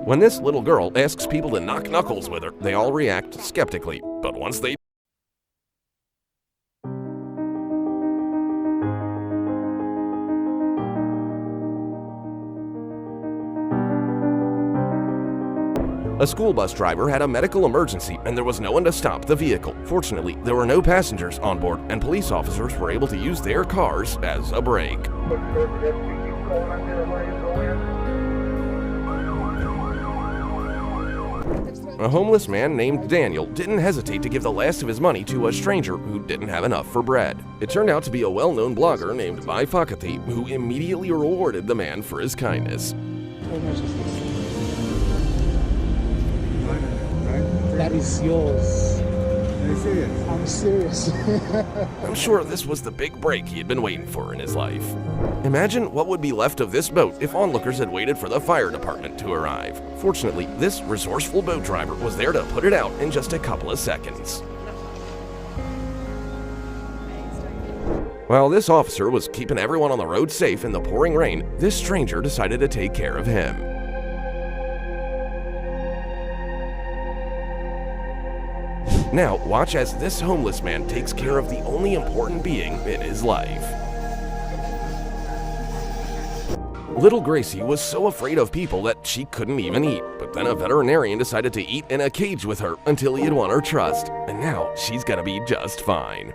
When this little girl asks people to knock knuckles with her, they all react skeptically, but once they A school bus driver had a medical emergency and there was no one to stop the vehicle. Fortunately, there were no passengers on board and police officers were able to use their cars as a brake. A homeless man named Daniel didn't hesitate to give the last of his money to a stranger who didn't have enough for bread. It turned out to be a well-known blogger named Bai Fakati who immediately rewarded the man for his kindness. That is yours. Are you serious? I'm serious. I'm sure this was the big break he had been waiting for in his life. Imagine what would be left of this boat if onlookers had waited for the fire department to arrive. Fortunately, this resourceful boat driver was there to put it out in just a couple of seconds. While this officer was keeping everyone on the road safe in the pouring rain, this stranger decided to take care of him. Now, watch as this homeless man takes care of the only important being in his life. Little Gracie was so afraid of people that she couldn't even eat, but then a veterinarian decided to eat in a cage with her until he had won her trust, and now she's gonna be just fine.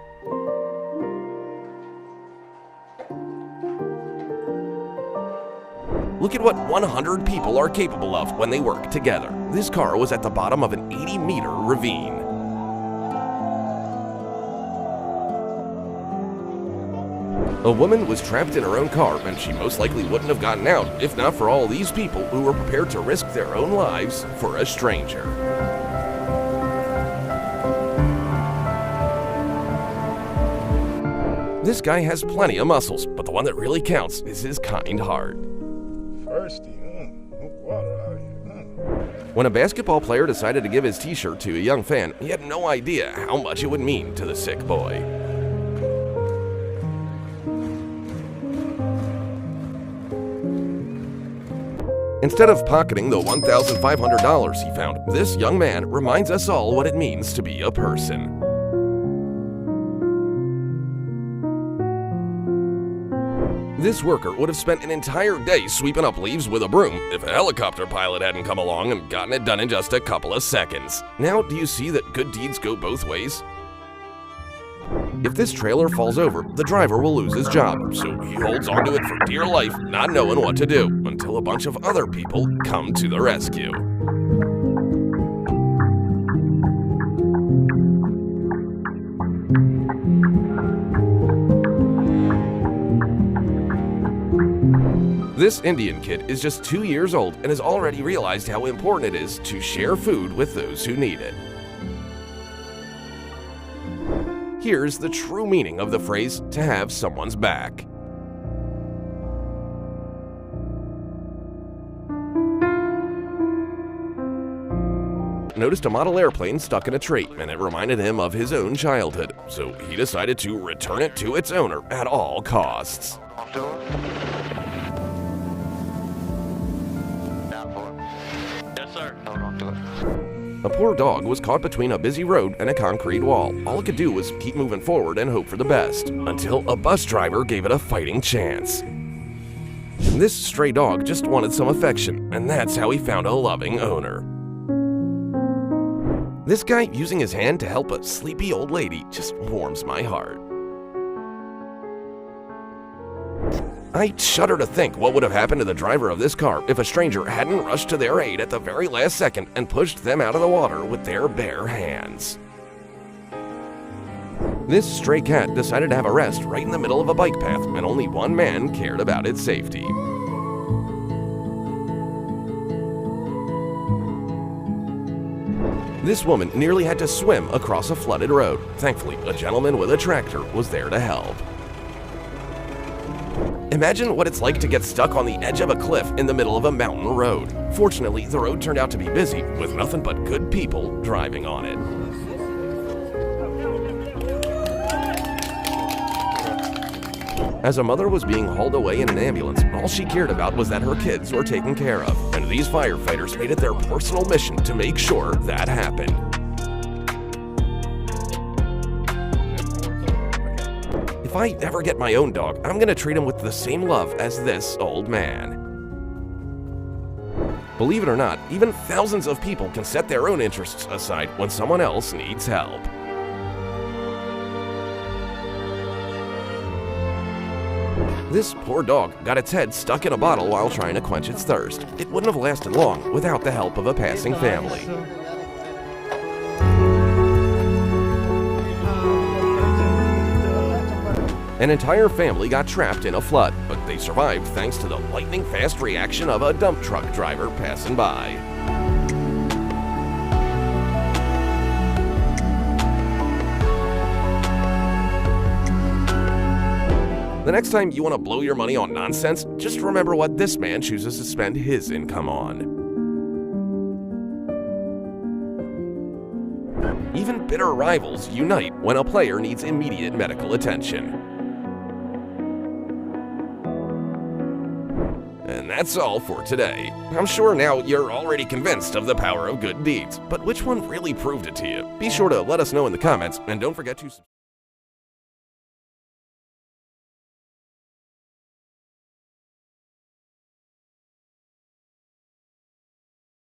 Look at what 100 people are capable of when they work together. This car was at the bottom of an 80-meter ravine. A woman was trapped in her own car, and she most likely wouldn't have gotten out if not for all these people who were prepared to risk their own lives for a stranger. This guy has plenty of muscles, but the one that really counts is his kind heart. Thirsty, water out here. When a basketball player decided to give his t-shirt to a young fan, he had no idea how much it would mean to the sick boy. Instead of pocketing the $1,500 he found, this young man reminds us all what it means to be a person. This worker would have spent an entire day sweeping up leaves with a broom if a helicopter pilot hadn't come along and gotten it done in just a couple of seconds. Now, do you see that good deeds go both ways? If this trailer falls over, the driver will lose his job, so he holds onto it for dear life, not knowing what to do, until a bunch of other people come to the rescue. This Indian kid is just 2 years old and has already realized how important it is to share food with those who need it. Here's the true meaning of the phrase, to have someone's back. Noticed a model airplane stuck in a tree, and it reminded him of his own childhood, so he decided to return it to its owner at all costs. Yes, sir. No, don't do it. A poor dog was caught between a busy road and a concrete wall. All it could do was keep moving forward and hope for the best, until a bus driver gave it a fighting chance. This stray dog just wanted some affection, and that's how he found a loving owner. This guy using his hand to help a sleepy old lady just warms my heart. I shudder to think what would have happened to the driver of this car if a stranger hadn't rushed to their aid at the very last second and pushed them out of the water with their bare hands. This stray cat decided to have a rest right in the middle of a bike path, and only one man cared about its safety. This woman nearly had to swim across a flooded road. Thankfully, a gentleman with a tractor was there to help. Imagine what it's like to get stuck on the edge of a cliff in the middle of a mountain road. Fortunately, the road turned out to be busy, with nothing but good people driving on it. As a mother was being hauled away in an ambulance, all she cared about was that her kids were taken care of, and These firefighters made it their personal mission to make sure that happened. If I ever get my own dog, I'm gonna treat him with the same love as this old man. Believe it or not, even thousands of people can set their own interests aside when someone else needs help. This poor dog got its head stuck in a bottle while trying to quench its thirst. It wouldn't have lasted long without the help of a passing family. An entire family got trapped in a flood, but they survived thanks to the lightning-fast reaction of a dump truck driver passing by. The next time you want to blow your money on nonsense, just remember what this man chooses to spend his income on. Even bitter rivals unite when a player needs immediate medical attention. And that's all for today. I'm sure now you're already convinced of the power of good deeds, but which one really proved it to you? Be sure to let us know in the comments, and don't forget to subscribe.